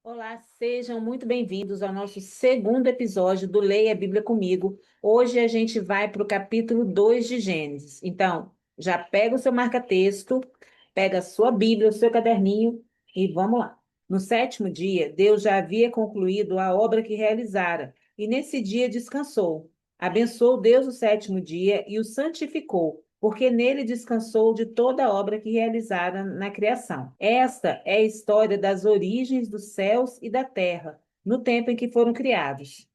Olá, sejam muito bem-vindos ao nosso segundo episódio do Leia a Bíblia Comigo. Hoje a gente vai para o capítulo 2 de Gênesis. Então, já pega o seu marca-texto, pega a sua Bíblia, o seu caderninho e vamos lá. No sétimo dia, Deus já havia concluído a obra que realizara e nesse dia descansou. Abençoou Deus o sétimo dia e o santificou, porque nele descansou de toda a obra que realizara na criação. Esta é a história das origens dos céus e da terra, no tempo em que foram criados.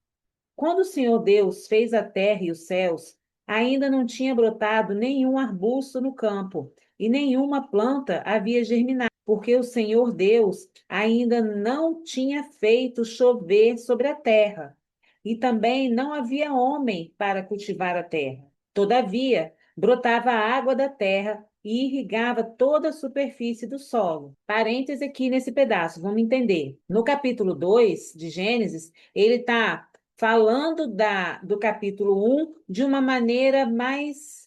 Quando o Senhor Deus fez a terra e os céus, ainda não tinha brotado nenhum arbusto no campo, e nenhuma planta havia germinado, porque o Senhor Deus ainda não tinha feito chover sobre a terra, e também não havia homem para cultivar a terra. Todavia, brotava a água da terra e irrigava toda a superfície do solo. Parêntese aqui nesse pedaço, vamos entender. No capítulo 2 de Gênesis, ele está falando do capítulo 1 de uma maneira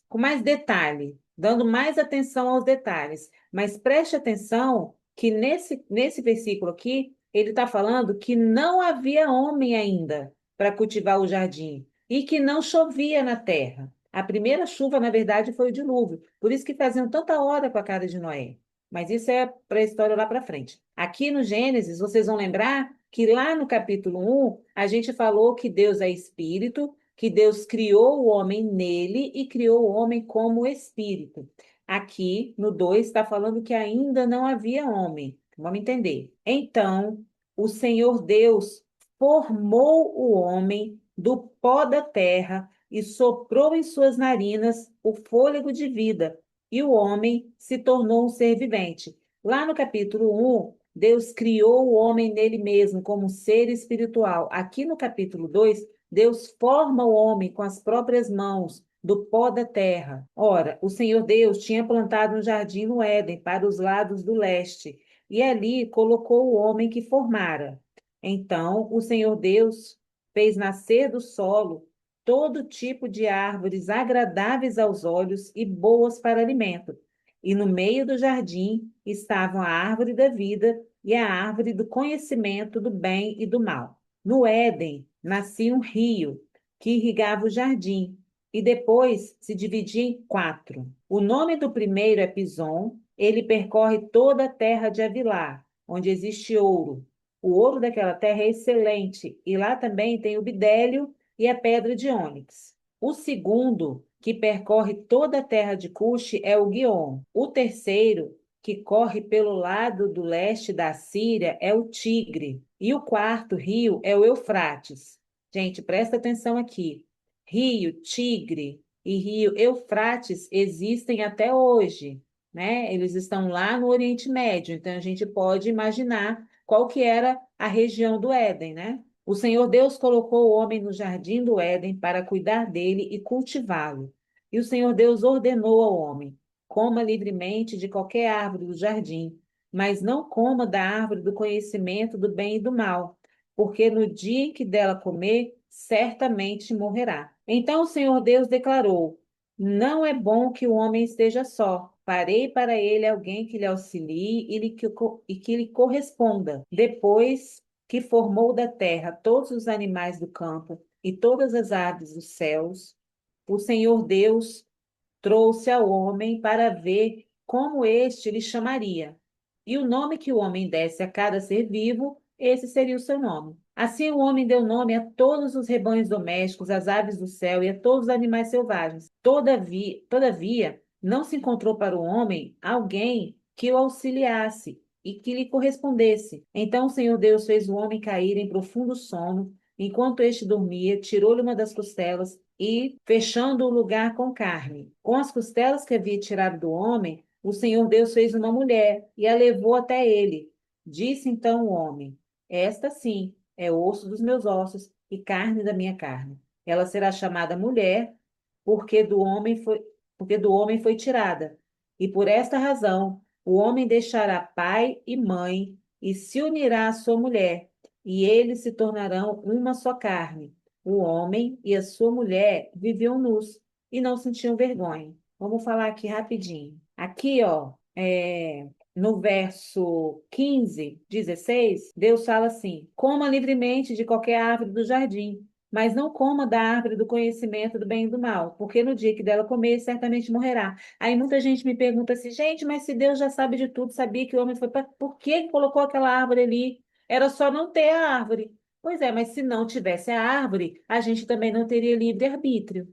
com mais detalhe, dando mais atenção aos detalhes. Mas preste atenção que nesse versículo aqui, ele está falando que não havia homem ainda para cultivar o jardim e que não chovia na terra. A primeira chuva, na verdade, foi o dilúvio. Por isso que faziam tanta hora com a casa de Noé. Mas isso é para a história lá para frente. Aqui no Gênesis, vocês vão lembrar que lá no capítulo 1, a gente falou que Deus é espírito, que Deus criou o homem nele e criou o homem como espírito. Aqui no 2 está falando que ainda não havia homem. Vamos entender. Então, o Senhor Deus formou o homem do pó da terra e soprou em suas narinas o fôlego de vida, e o homem se tornou um ser vivente. Lá no capítulo 1, Deus criou o homem nele mesmo como ser espiritual. Aqui no capítulo 2, Deus forma o homem com as próprias mãos do pó da terra. Ora, o Senhor Deus tinha plantado um jardim no Éden, para os lados do leste, e ali colocou o homem que formara. Então, o Senhor Deus fez nascer do solo todo tipo de árvores agradáveis aos olhos e boas para alimento. E no meio do jardim estavam a árvore da vida e a árvore do conhecimento do bem e do mal. No Éden nascia um rio que irrigava o jardim e depois se dividia em quatro. O nome do primeiro é Pison, ele percorre toda a terra de Avilá, onde existe ouro. O ouro daquela terra é excelente e lá também tem o bidélio e a pedra de ônix. O segundo, que percorre toda a terra de Cuxi, é o Guion. O terceiro, que corre pelo lado do leste da Síria, é o Tigre. E o quarto rio é o Eufrates. Gente, presta atenção aqui. Rio Tigre e rio Eufrates existem até hoje, né? Eles estão lá no Oriente Médio, então a gente pode imaginar qual que era a região do Éden, né? O Senhor Deus colocou o homem no jardim do Éden para cuidar dele e cultivá-lo. E o Senhor Deus ordenou ao homem: coma livremente de qualquer árvore do jardim, mas não coma da árvore do conhecimento do bem e do mal, porque no dia em que dela comer, certamente morrerá. Então o Senhor Deus declarou: não é bom que o homem esteja só. Farei para ele alguém que lhe auxilie e que lhe corresponda. Depois que formou da terra todos os animais do campo e todas as aves dos céus, o Senhor Deus trouxe ao homem para ver como este lhe chamaria. E o nome que o homem desse a cada ser vivo, esse seria o seu nome. Assim o homem deu nome a todos os rebanhos domésticos, às aves do céu e a todos os animais selvagens. Todavia, não se encontrou para o homem alguém que o auxiliasse e que lhe correspondesse. Então o Senhor Deus fez o homem cair em profundo sono. Enquanto este dormia, tirou-lhe uma das costelas e, fechando o lugar com carne, com as costelas que havia tirado do homem, o Senhor Deus fez uma mulher e a levou até ele. Disse então o homem: esta sim é osso dos meus ossos e carne da minha carne. Ela será chamada mulher, porque do homem foi tirada. E por esta razão, o homem deixará pai e mãe e se unirá à sua mulher, e eles se tornarão uma só carne. O homem e a sua mulher viviam nus e não sentiam vergonha. Vamos falar aqui rapidinho. Aqui, ó, no verso 15, 16, Deus fala assim: coma livremente de qualquer árvore do jardim, mas não coma da árvore do conhecimento do bem e do mal, porque no dia que dela comer, certamente morrerá. Aí muita gente me pergunta assim, gente, mas se Deus já sabe de tudo, sabia que o homem foi para. Por que colocou aquela árvore ali? Era só não ter a árvore. Pois é, mas se não tivesse a árvore, a gente também não teria livre-arbítrio.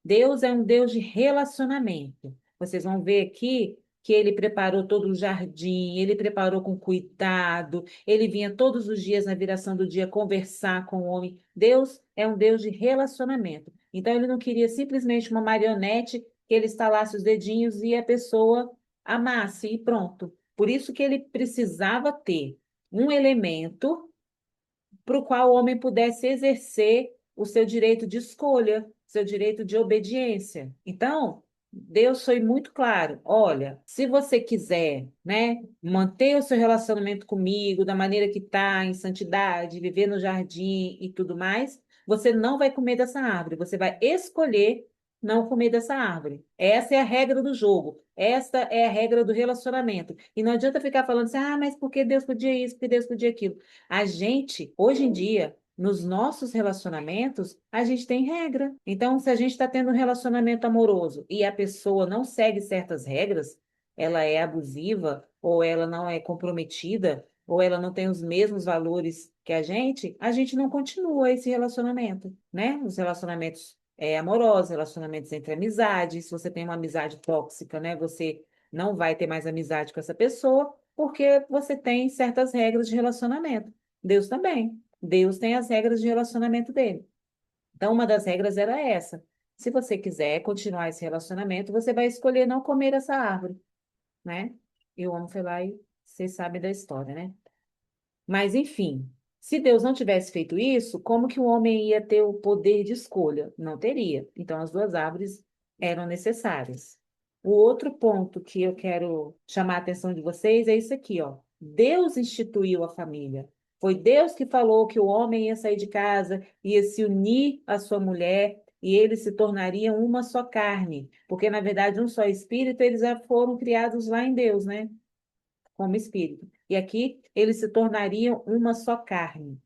Deus é um Deus de relacionamento. Vocês vão ver aqui que ele preparou todo o jardim, ele preparou com cuidado, ele vinha todos os dias na viração do dia conversar com o homem. Deus é um Deus de relacionamento. Então, ele não queria simplesmente uma marionete que ele estalasse os dedinhos e a pessoa amasse e pronto. Por isso que ele precisava ter um elemento para o qual o homem pudesse exercer o seu direito de escolha, seu direito de obediência. Então, Deus foi muito claro. Olha, se você quiser, né, manter o seu relacionamento comigo da maneira que está, em santidade, viver no jardim e tudo mais, você não vai comer dessa árvore. Você vai escolher não comer dessa árvore. Essa é a regra do jogo. Esta é a regra do relacionamento. E não adianta ficar falando assim, ah, mas por que Deus podia isso, por que Deus podia aquilo? A gente, hoje em dia, nos nossos relacionamentos, a gente tem regra. Então, se a gente está tendo um relacionamento amoroso e a pessoa não segue certas regras, ela é abusiva, ou ela não é comprometida, ou ela não tem os mesmos valores que a gente não continua esse relacionamento, né? Os relacionamentos amorosos, relacionamentos entre amizades. Se você tem uma amizade tóxica, né? Você não vai ter mais amizade com essa pessoa, porque você tem certas regras de relacionamento. Deus também. Deus tem as regras de relacionamento dele. Então, uma das regras era essa. Se você quiser continuar esse relacionamento, você vai escolher não comer essa árvore, né? E o homem foi lá e vocês sabem da história, né? Mas, enfim, se Deus não tivesse feito isso, como que o homem ia ter o poder de escolha? Não teria. Então, as duas árvores eram necessárias. O outro ponto que eu quero chamar a atenção de vocês é isso aqui, ó. Deus instituiu a família. Foi Deus que falou que o homem ia sair de casa, ia se unir à sua mulher e eles se tornariam uma só carne, porque na verdade um só espírito, eles já foram criados lá em Deus, né? Como espírito. E aqui eles se tornariam uma só carne.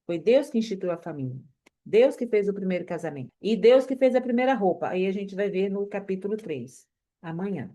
Foi Deus que instituiu a família. Deus que fez o primeiro casamento. E Deus que fez a primeira roupa. Aí a gente vai ver no capítulo 3 amanhã.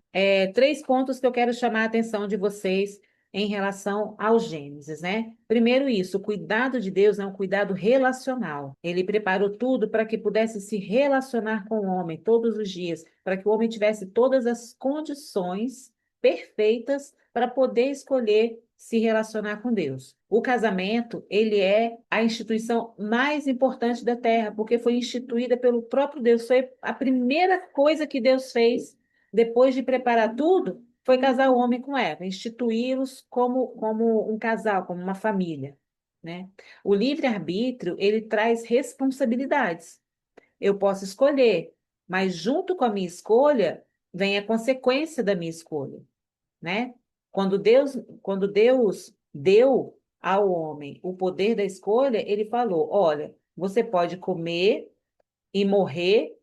Três pontos que eu quero chamar a atenção de vocês em relação aos Gênesis, né? Primeiro isso, o cuidado de Deus é um cuidado relacional. Ele preparou tudo para que pudesse se relacionar com o homem todos os dias, para que o homem tivesse todas as condições perfeitas para poder escolher se relacionar com Deus. O casamento, ele é a instituição mais importante da Terra, porque foi instituída pelo próprio Deus. Foi a primeira coisa que Deus fez depois de preparar tudo, foi casar o homem com Eva, instituí-los como um casal, como uma família, né? O livre-arbítrio, ele traz responsabilidades. Eu posso escolher, mas junto com a minha escolha vem a consequência da minha escolha, né? Quando Deus deu ao homem o poder da escolha, ele falou: olha, você pode comer e morrer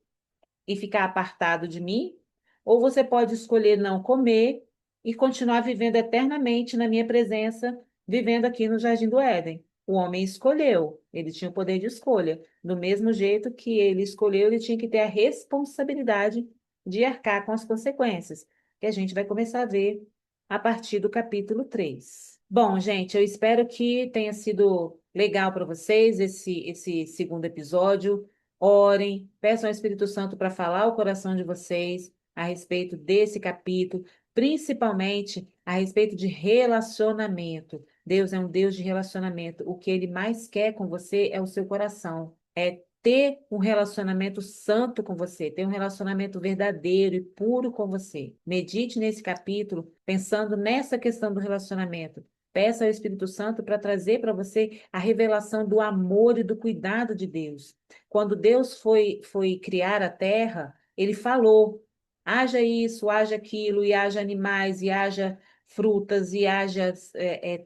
e ficar apartado de mim, ou você pode escolher não comer e continuar vivendo eternamente na minha presença, vivendo aqui no Jardim do Éden. O homem escolheu, ele tinha o poder de escolha. Do mesmo jeito que ele escolheu, ele tinha que ter a responsabilidade de arcar com as consequências, que a gente vai começar a ver a partir do capítulo 3. Bom, gente, eu espero que tenha sido legal para vocês esse segundo episódio. Orem, peçam ao Espírito Santo para falar o coração de vocês a respeito desse capítulo, principalmente a respeito de relacionamento. Deus é um Deus de relacionamento. O que ele mais quer com você é o seu coração, é ter um relacionamento santo com você, ter um relacionamento verdadeiro e puro com você. Medite nesse capítulo, pensando nessa questão do relacionamento. Peça ao Espírito Santo para trazer para você a revelação do amor e do cuidado de Deus. Quando Deus foi criar a terra, ele falou: haja isso, haja aquilo, e haja animais, e haja frutas, e haja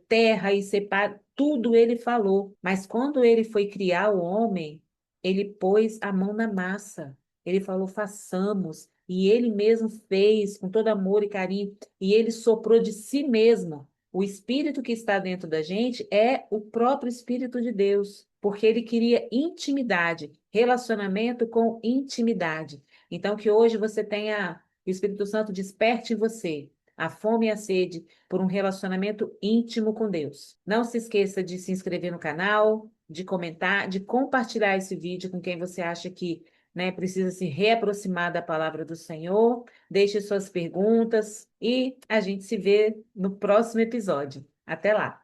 terra, e separa. Tudo ele falou. Mas quando ele foi criar o homem, ele pôs a mão na massa. Ele falou: façamos. e ele mesmo fez com todo amor e carinho, e ele soprou de si mesmo. O espírito que está dentro da gente é o próprio Espírito de Deus, porque ele queria intimidade, relacionamento com intimidade. Então, que hoje você tenha, que o Espírito Santo desperte em você a fome e a sede por um relacionamento íntimo com Deus. Não se esqueça de se inscrever no canal, de comentar, de compartilhar esse vídeo com quem você acha que, né, precisa se reaproximar da palavra do Senhor. Deixe suas perguntas e a gente se vê no próximo episódio. Até lá!